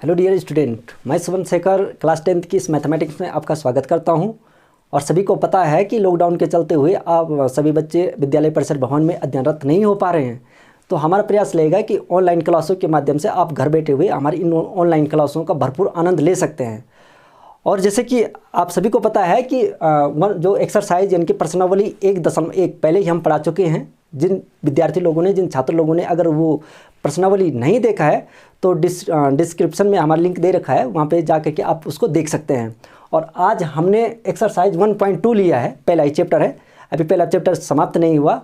Hello dear student, मैं सुमन Shekhar class 10th की इस मैथमेटिक्स में आपका स्वागत करता हूं। और सभी को पता है कि लॉकडाउन के चलते हुए आप सभी बच्चे विद्यालय परिसर भवन में अध्ययनरत नहीं हो पा रहे हैं। तो हमारा प्रयास रहेगा कि ऑनलाइन क्लासों के माध्यम से आप घर बैठे हुए हमारी इन ऑनलाइन क्लासों का भरपूर आनंद ले सकते हैं। और जैसे कि आप सभी को पता है कि जो एक्सरसाइज यानी कि प्रश्नावली 1.1 पहले ही हम पढ़ा चुके हैं। जिन विद्यार्थी लोगों ने, जिन छात्र लोगों ने अगर वो प्रश्नावली नहीं देखा है तो डिस्क्रिप्शन में हमारा लिंक दे रखा है, वहाँ पे जा कर के आप उसको देख सकते हैं। और आज हमने एक्सरसाइज 1.2 लिया है, पहला ही चैप्टर है, अभी पहला चैप्टर समाप्त नहीं हुआ।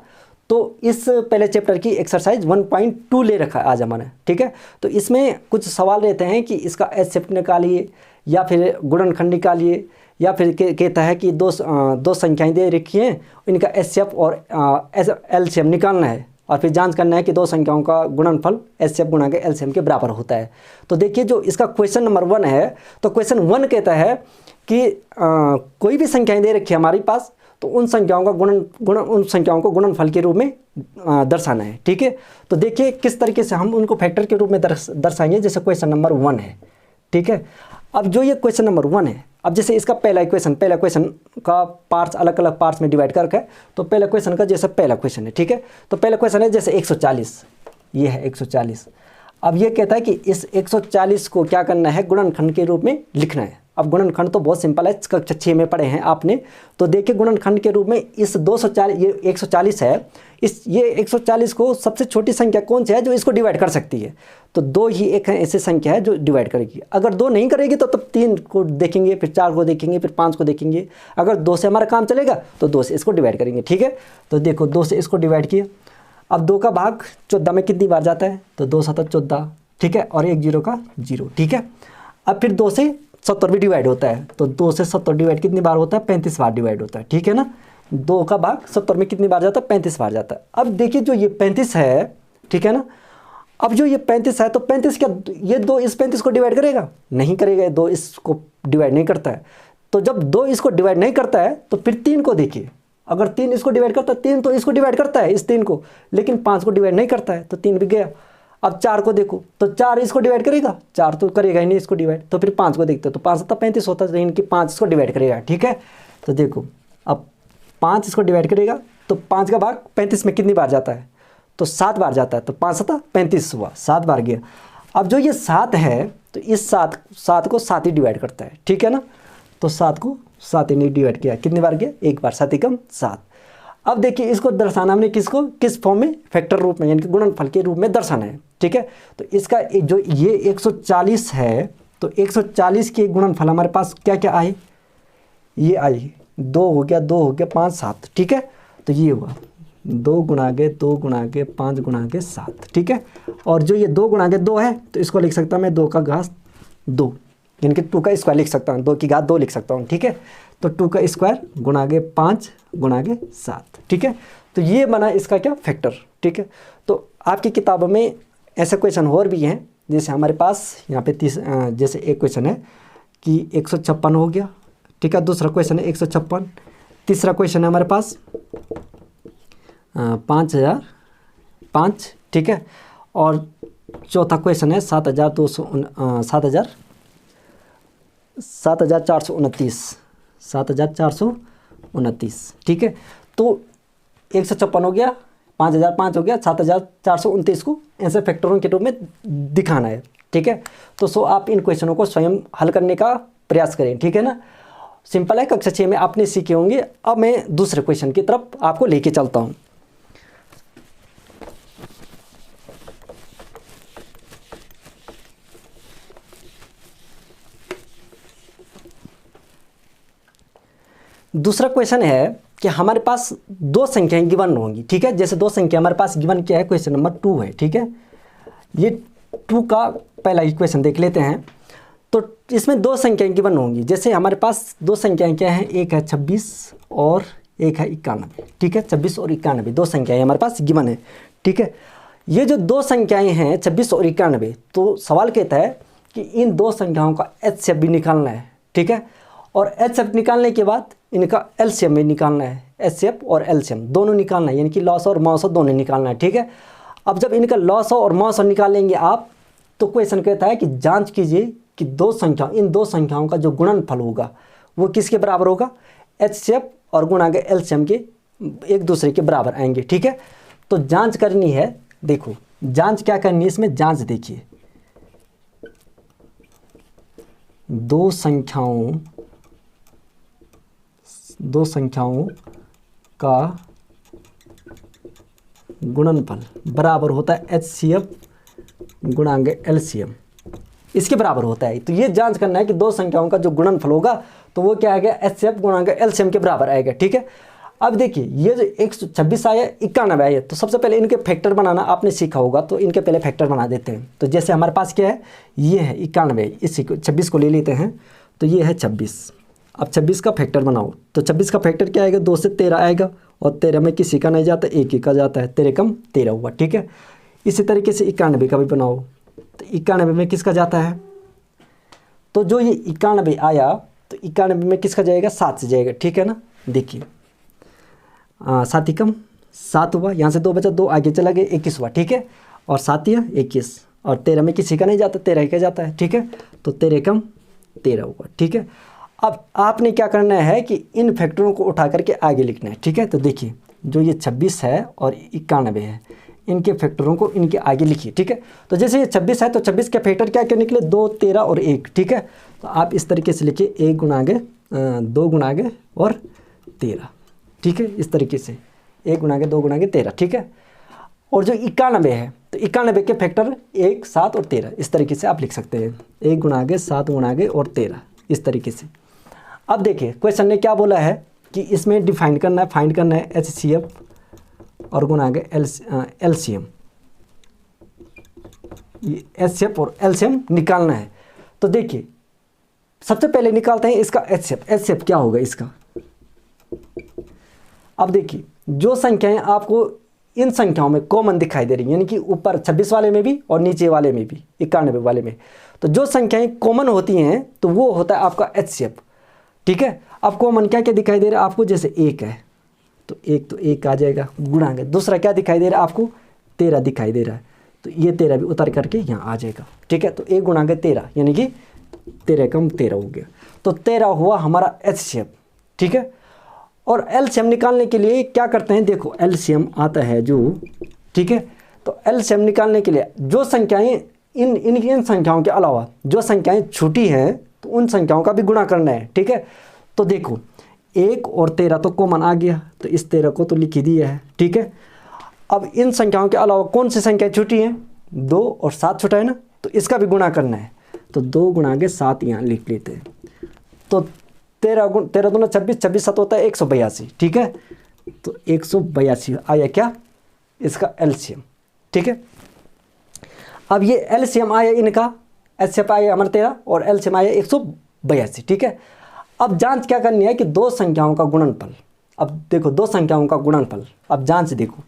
तो इस पहले चैप्टर की एक्सरसाइज 1.2 ले रखा है आज हमारे, ठीक है। तो इसमें कुछ सवाल रहते हैं कि इसका एच-सेप्ट निकालिए या फिर गुणनखंड निकालिए, या फिर कहता है कि दो संख्याएं दे रखी हैं, इनका एच-सेप और एलसीएम निकालना है और फिर जांच करना है कि दो संख्याओं का गुणनफल एच-सेप गुणा के एलसीएम के बराबर होता है। तो देखिए जो इसका क्वेश्चन नंबर 1 है, तो क्वेश्चन 1 कहता है कि कोई भी संख्याएं दे रखी है हमारे पास, तो उन संख्याओं का उन संख्याओं को गुणनफल के रूप में दर्शाना है, ठीक है। तो देखिए किस तरीके से हम उनको फैक्टर के रूप में दर्शाएंगे, जैसे क्वेश्चन नंबर 1 है, ठीक है। अब जो ये क्वेश्चन नंबर 1 है, अब जैसे इसका पहला क्वेश्चन का पार्ट्स अलग अलग पार्ट्स में डिवाइड करके, तो पहला क्वेश्चन का जैसे पहला क्वेश्चन है, ठीक है। तो पहला क्वेश्चन है जैसे 140, ये है 140। अब ये कहता है कि इस 140 को क्या करना है, गुणनखंड के रूप में लिखना है। अब गुणनखंड तो बहुत सिंपल है, कक्षा 6 में पढ़े हैं आपने। तो देखिए गुणनखंड के रूप में इस 240, ये 140 है, ये 140 को सबसे छोटी संख्या कौन सी है जो इसको डिवाइड कर सकती है, तो 2 ही एक ऐसी संख्या है जो डिवाइड करेगी। अगर 2 नहीं करेगी तो तब 3 को देखेंगे, फिर 4 को देखेंगे, फिर 5 को देखेंगे। अगर 2 से हमारा काम चलेगा तो 2 से इसको डिवाइड करेंगे, ठीक है। तो देखो 2 से इसको डिवाइड किया। अब 2 का भाग 14 में कितनी बार जाता है, तो 2 7 14, ठीक है, और 1 0 का 0, ठीक है। अब फिर 2 से 70 भी डिवाइड होता है, तो 2 से 70 डिवाइड कितनी बार होता है, 35 बार डिवाइड होता है, ठीक है ना। 2 का भाग 70 में कितनी बार जाता है, 35 बार जाता है। अब देखिए जो ये 35 है, ठीक है ना। अब जो ये 35 है, तो 35 क्या ये 2 इस 35 को डिवाइड करेगा, नहीं करेगा, 2 इसको डिवाइड नहीं करता है। तो जब 2 इसको डिवाइड नहीं करता है तो फिर 3 को देखिए, अगर 3 इसको डिवाइड करता है, 3 तो इसको डिवाइड करता है, इस 3 को, लेकिन 5 को डिवाइड नहीं करता है, तो 3 भी गया। अब 4 को देखो, तो 4 इसको डिवाइड करेगा, 4 तो करेगा ही नहीं इसको डिवाइड। तो फिर 5 को देखते हो, तो 5 7 35 होता है, तो इनकी 5 इसको डिवाइड करेगा, ठीक है। तो देखो अब 5 इसको डिवाइड करेगा, तो 5 का भाग 35 में कितनी बार जाता है, तो 7 बार जाता है। तो 5 7 35 हुआ, 7 बार गया। अब जो ये 7 है, तो इस 7 को 7 ही डिवाइड करता है, ठीक है ना। तो 7 को 7 ही नहीं डिवाइड किया, कितनी बार गया, 1 बार, 7 एकम 7। अब देखिए इसको दर्शाना हमने किसको, किस फॉर्म में, फैक्टर रूप में, यानी कि गुणनफल के रूप में दर्शाना है, ठीक है। तो इसका जो ये 140 है, तो 140 के गुणनफल हमारे पास क्या क्या आए, ये आई 2 हो गया, 2 हो गया, 5 7, ठीक है। तो ये हुआ 2 गुणा के 2 गुणा के 5 गुणा के 7, ठीक है। और जो ये 2 गुणा के 2 है, तो इसको लिख सकता हूँ मैं 2 का घात 2, यानी कि 2 का स्क्वायर लिख सकता हूँ, 2 की घात 2 लिख सकता हूँ, ठीक है। तो 2 का स्क्वायर गुणा के 5 गुणा के 7, ठीक है। तो ये बना इसका क्या, फैक्टर, ठीक है। तो आपकी किताबों में ऐसे क्वेश्चन और भी हैं, जैसे हमारे पास यहाँ पे जैसे एक क्वेश्चन है कि 156 हो गया, ठीक है। दूसरा क्वेश्चन है 156। तीसरा क्वेश्चन है हमारे पास 5005, ठीक है। और चौथा क्वेश्चन है 7429, ठीक है। तो 156 हो गया, 5005 हो गया, 7429 को ऐसे फैक्टरों के रूप में दिखाना है, ठीक है। तो आप इन क्वेश्चनों को स्वयं हल करने का प्रयास करें, ठीक है ना। सिंपल है, कक्षा 6 में आपने सीखे होंगे। अब मैं दूसरे क्वेश्चन की तरफ आपको लेके चलता हूँ। दूसरा क्वेश्चन है कि हमारे पास 2 संख्याएं गिवन होंगी, ठीक है। जैसे 2 संख्या हमारे पास गिवन क्या है, क्वेश्चन नंबर 2 है, ठीक है। ये 2 का पहला इक्वेशन देख लेते हैं। तो इसमें 2 संख्याएं गिवन होंगी। जैसे हमारे पास 2 संख्याएं क्या हैं, एक है 26 और एक है 91, ठीक है। 26 और 91 2 संख्याएं हमारे पास गिवन है, ठीक है। ये जो 2 संख्याएं हैं 26 और 91, तो सवाल कहता है कि इन 2 संख्याओं का एच-सेप भी निकालना है, ठीक है। और एच-सेप निकालने के बाद इनका एलसीएम भी निकालना है, एच-सेप और एलसीएम दोनों निकालना है, यानी कि लॉस और मॉस दोनों निकालना है, ठीक है। अब जब इनका लॉस और मॉस निकालेंगे आप, तो क्वेश्चन कहता है कि जांच कीजिए कि इन दो संख्याओं का जो गुणनफल होगा वो किसके बराबर होगा, एचसीएफ और गुणा के एलसीएम के एक दूसरे के बराबर आएंगे। ठीक है, तो जांच करनी है। देखो जांच क्या करनी है इसमें, जांच देखिए दो संख्याओं का गुणनफल बराबर होता है एचसीएफ गुणांक एलसीएम, इसके बराबर होता है। तो ये जांच करना है कि दो संख्याओं का जो गुणनफल होगा तो वो क्या आएगा, एचसीएफ गुणांक एलसीएम के बराबर आएगा। ठीक है, अब देखिए ये जो 126 आया 91 आया, तो सबसे पहले इनके फैक्टर बनाना आपने सीखा होगा, तो इनके पहले फैक्टर बना देते हैं। तो जैसे हमारे पास क्या है, ये है 91, इसी को 26 को ले लेते हैं, तो ये है 26। अब 26 का फैक्टर बनाओ, तो 26 का फैक्टर क्या आएगा, 2 से 13 आएगा, और 13 में किसी का नहीं जाता, एक ही का जाता है, 13 कम 13 हुआ। ठीक है, इसी तरीके से 91 का भी बनाओ, तो 91 में किसका जाता है, तो जो ये 91 आया तो 91 में किसका जाएगा, 7 से जाएगा। ठीक है ना, देखिए 7 ही कम 7 हुआ, यहाँ से 2 बचा, 2 आगे चला गया, 21 हुआ। ठीक है, और 7 या 21, और 13 में किसी का नहीं जाता, 13 ही का जाता है। ठीक है, तो 13 कम 13 हुआ। ठीक है, अब आपने क्या करना है कि इन फैक्टरों को उठा करके आगे लिखना है। ठीक है, तो देखिए जो ये 26 है और 91 है, इनके फैक्टरों को इनके आगे लिखिए। ठीक है, तो जैसे ये 26 है तो 26 के फैक्टर क्या क्या निकले, 2, 13 और 1। ठीक है, तो आप इस तरीके से लिखिए 1 गुणा आगे 2 गुणा आगे और 13। ठीक है, इस तरीके से 1 गुणा के 2 गुणा के 13। ठीक है, और जो 91 है तो 91 के फैक्टर 1, 7 और 13, इस तरीके से आप लिख सकते हैं, 1 गुणा के 7 गुणा के और 13, इस तरीके से। अब देखिए क्वेश्चन ने क्या बोला है कि इसमें डिफाइन करना है, फाइंड करना है एचसीएफ और गुणा के एलसीएम, एचसीएफ और एलसीएम निकालना है। तो देखिए सबसे पहले निकालते हैं इसका एचसीएफ। एचसीएफ क्या होगा इसका, अब देखिए जो संख्याएं आपको इन संख्याओं में कॉमन दिखाई दे रही हैं, यानी कि ऊपर 26 वाले में भी और नीचे वाले में भी 91 वाले में, तो जो संख्याएं कॉमन होती हैं तो वो होता है आपका एचसीएफ। ठीक है, अब कॉमन क्या क्या दिखाई दे रहा है आपको, जैसे 1 है तो 1 आ जाएगा गुणा के, दूसरा क्या दिखाई दे रहा है आपको, 13 दिखाई दे रहा है, तो ये 13 भी उतर करके यहाँ आ जाएगा। ठीक है, तो 1 गुणा के 13 यानी कि 13 कम 13 हो गया, तो 13 हुआ हमारा एचसीएफ। ठीक है, और एलसीएम निकालने के लिए क्या करते हैं, देखो एलसीएम आता है जो, ठीक है, तो एलसीएम निकालने के लिए जो संख्याएं इन संख्याओं के अलावा जो संख्याएं छोटी हैं तो उन संख्याओं का भी गुणा करना है। ठीक है, तो देखो 1 और 13 तो कॉमन आ गया, तो इस 13 को तो लिख ही दिया है। ठीक है, अब इन संख्याओं के अलावा कौन सी संख्या छोटी हैं, 2 और 7 छोटा है ना, तो इसका भी गुणा करना है, तो 2 गुणा के 7 यहाँ लिख लेते हैं, तो 13 दूना 26, 26 7 होता है 182। ठीक है, तो 182 आया क्या इसका एलसीएम। ठीक है, अब ये एलसीएम आया इनका, एचसीएफ आया हमारा 13 और एलसीएम आया 182। ठीक है, अब जांच क्या करनी है कि दो संख्याओं का गुणनफल, अब देखो दो संख्याओं का गुणनफल, अब जांच देखो,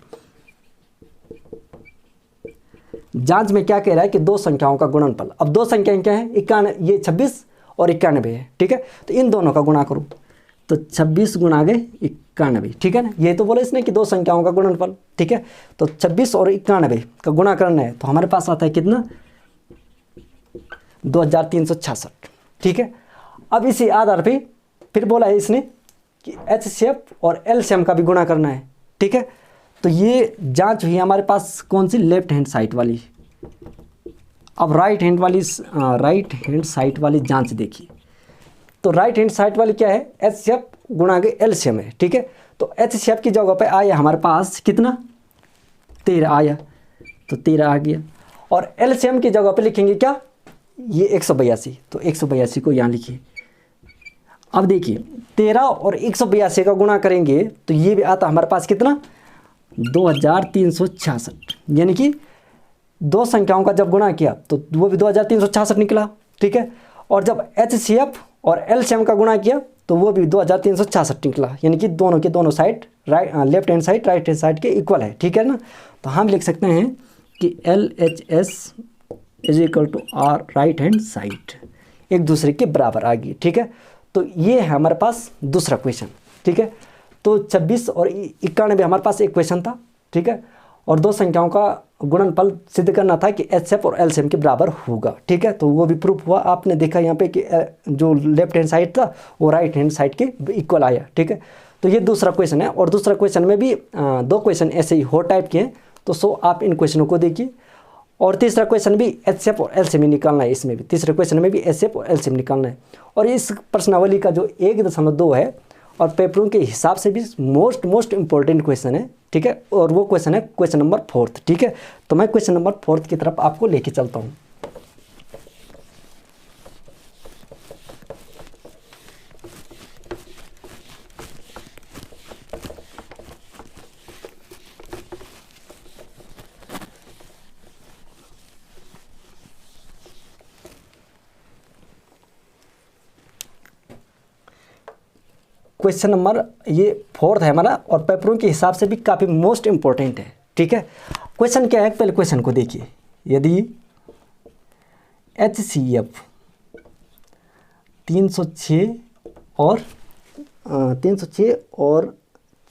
जांच में क्या कह रहा है कि दो संख्याओं का गुणनफल। अब दो संख्याएं क्या है, 91, ये 26 और 91 है। ठीक है, तो इन दोनों का गुणा करो, तो 26 गुणा गए 91। ठीक है ना, ये तो बोला इसने कि दो संख्याओं का गुणनफल। ठीक है, तो 26 और 91 का गुणा करना है, तो हमारे पास आता है कितना, 2366। ठीक है, अब इसी आधार पे फिर बोला है इसने कि एचसीएफ और एलसीएम का भी गुणा करना है। ठीक है, तो ये जांच हुई हमारे पास कौन सी, लेफ्ट हैंड साइड वाली। अब राइट हैंड साइड वाली जांच देखिए, तो राइट हैंड साइड वाली क्या है, एचसीएफ गुणा के एलसीएम है। ठीक है, तो एचसीएफ की जगह पे आया हमारे पास कितना, 13 आया, तो 13 आ गया, और एलसीएम की जगह पे लिखेंगे क्या, ये 182, तो 182 को यहाँ लिखिए। अब देखिए 13 और 182 का गुणा करेंगे तो ये भी आता हमारे पास कितना, 2366, यानी कि दो संख्याओं का जब गुणा किया तो वो भी 2366 निकला। ठीक है, और जब एचसीएफ और एलसीएम का गुणा किया तो वो भी 2366 निकला, यानी कि दोनों के दोनों side left hand side right hand side के इक्वल है। ठीक है ना, तो हम लिख सकते हैं कि LHS is equal to R right hand side, एक दूसरे के बराबर आ गई। ठीक है, तो ये है हमारे पास दूसरा क्वेश्चन। ठीक है, तो 26 और 91 हमारे पास एक क्वेश्चन था। ठीक है, और दो संख्याओं का गुणनफल सिद्ध करना था कि एचसीएफ और एलसीएम के बराबर होगा। ठीक है, तो वो भी प्रूफ हुआ। आपने देखा यहाँ पे कि जो लेफ्ट हैंड साइड था वो राइट हैंड साइड के इक्वल आया। ठीक है, तो ये दूसरा क्वेश्चन है। और दूसरा क्वेश्चन में भी दो क्वेश्चन ऐसे ही हो टाइप के हैं, तो सो आप इन क्वेश्चनों को देखिए। और तीसरा क्वेश्चन भी एचसीएफ और एलसीएम निकालना है। इसमें भी तीसरे क्वेश्चन में भी एचसीएफ और एलसीएम निकालना है। और इस प्रश्नावली का जो 1.2 है और पेपरों के हिसाब से भी मोस्ट इंपॉर्टेंट क्वेश्चन है। ठीक है, और वो क्वेश्चन है क्वेश्चन नंबर 4। ठीक है, तो मैं क्वेश्चन नंबर 4 की तरफ आपको लेके चलता हूँ। क्वेश्चन नंबर ये 4 है हमारा और पेपरों के हिसाब से भी काफ़ी मोस्ट इंपॉर्टेंट है। ठीक है, क्वेश्चन क्या है, पहले क्वेश्चन को देखिए। यदि HCF 306 और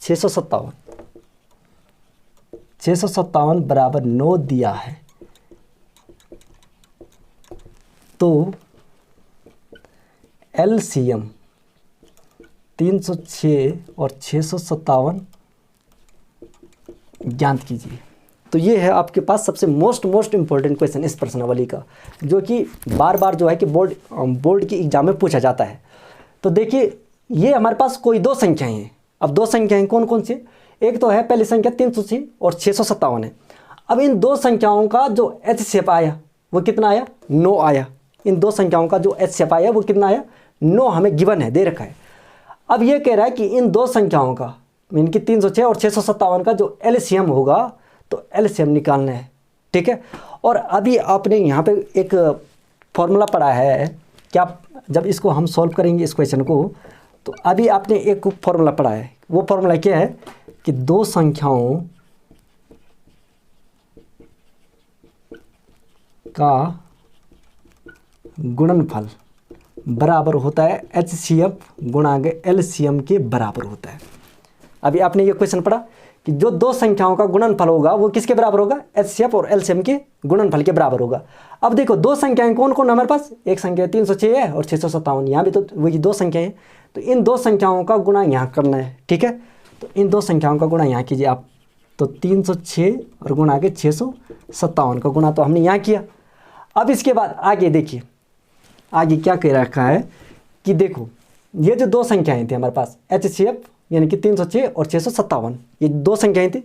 657 बराबर 9 दिया है, तो LCM 306 और 657 ज्ञात कीजिए। तो ये है आपके पास सबसे मोस्ट इंपॉर्टेंट क्वेश्चन इस प्रश्नावली का, जो कि बार बार जो है कि बोर्ड की एग्जाम में पूछा जाता है। तो देखिए, ये हमारे पास कोई दो संख्याएं हैं। अब दो संख्याएं कौन कौन सी? एक तो है पहली संख्या 306 और 657 है। अब इन दो संख्याओं का जो HCF आया वो कितना आया? 9 आया। इन दो संख्याओं का जो HCF आया वो कितना आया? 9 हमें गिवन है, दे रखा है। अब ये कह रहा है कि इन दो संख्याओं का, इनकी 306 और 657 का जो LCM होगा, तो LCM निकालना है। ठीक है, और अभी आपने यहाँ पे एक फॉर्मूला पढ़ा है क्या? जब इसको हम सॉल्व करेंगे इस क्वेश्चन को, तो अभी आपने एक फॉर्मूला पढ़ा है। वो फॉर्मूला क्या है कि दो संख्याओं का गुणनफल बराबर होता है HCF गुणा LCM के बराबर होता है। अभी आपने ये क्वेश्चन पढ़ा कि जो दो संख्याओं का गुणनफल होगा वो किसके बराबर होगा? HCF और LCM के गुणनफल के बराबर होगा। अब देखो, दो संख्याएं कौन कौन हमारे पास? एक संख्या 306 है और 657, यहाँ भी तो वही दो संख्याएं हैं। तो इन दो संख्याओं का गुणा यहाँ करना है। ठीक है, तो इन दो संख्याओं का गुणा यहाँ कीजिए आप। तो 306 और गुणा के 657 का गुणा तो हमने यहाँ किया। अब इसके बाद आगे देखिए, आगे क्या कह रखा है कि देखो, ये जो दो संख्याएं थी हमारे पास HCF यानी कि 306 और 657, ये दो संख्याएं थी।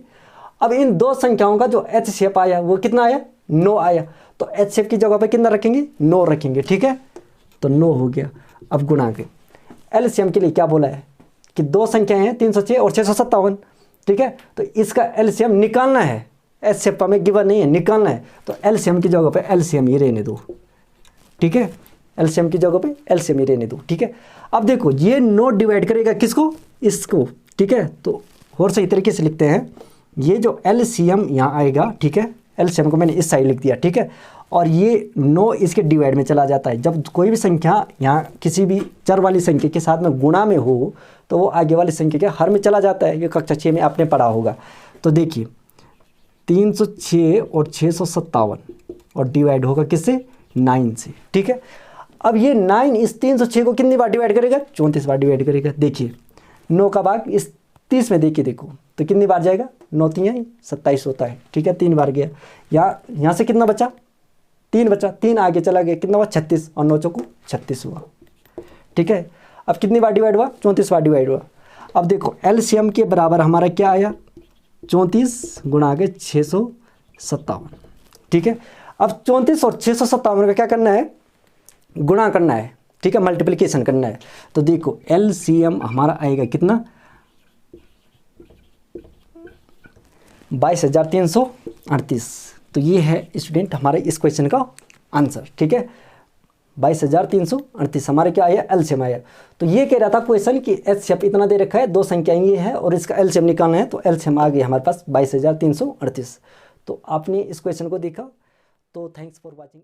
अब इन दो संख्याओं का जो HCF आया वो कितना आया? 9 आया। तो HCF की जगह पे कितना रखेंगे? 9 रखेंगे। ठीक है, तो 9 हो गया। अब गुणा के LCM के लिए क्या बोला है कि दो संख्याएं हैं 306 और 657। ठीक है, तो इसका LCM निकालना है। HCF हमें गिवन नहीं है, निकालना है। तो LCM की जगह पे LCM ही रहने दो। ठीक है, LCM की जगह पे LCM ही रहने दो। ठीक है, अब देखो, ये 9 डिवाइड करेगा किसको? इसको। ठीक है, तो और सही तरीके से लिखते हैं। ये जो LCM यहाँ आएगा, ठीक है, LCM को मैंने इस साइड लिख दिया। ठीक है, और ये 9 इसके डिवाइड में चला जाता है। जब कोई भी संख्या यहाँ किसी भी चर वाली संख्या के साथ में गुणा में हो, तो वो आगे वाली संख्या के हर में चला जाता है। ये कक्षा 6 में आपने पढ़ा होगा। तो देखिए, 306 और 657 और डिवाइड होगा किससे? 9 से। ठीक है, अब ये 9 इस 306 को कितनी बार डिवाइड करेगा? 34 बार डिवाइड करेगा। देखिए, 9 का भाग इस 30 में देखिए, देखो तो कितनी बार जाएगा? 9 3 27 होता है। ठीक है, 3 बार गया। यहाँ से कितना बचा? 3 बचा। 3 आगे चला गया, कितना हुआ? 36, और 9 चौको 36 हुआ। ठीक है, अब कितनी बार डिवाइड हुआ? 34 बार डिवाइड हुआ। अब देखो, LCM के बराबर हमारा क्या आया? 34 गुणा के 657। ठीक है, अब 34 और 657 का क्या करना है? गुणा करना है। ठीक है, मल्टीप्लिकेशन करना है। तो देखो, LCM हमारा आएगा कितना? 22,338। तो ये है स्टूडेंट हमारे इस क्वेश्चन का आंसर। ठीक है, 22,338 हमारे क्या आया? LCM आया। तो ये कह रहा था क्वेश्चन कि HCF इतना दे रखा है, दो संख्याएं ये है और इसका LCM निकालना है। तो LCM आ गया हमारे पास 22,338। तो आपने इस क्वेश्चन को देखा। तो थैंक्स फॉर वॉचिंग।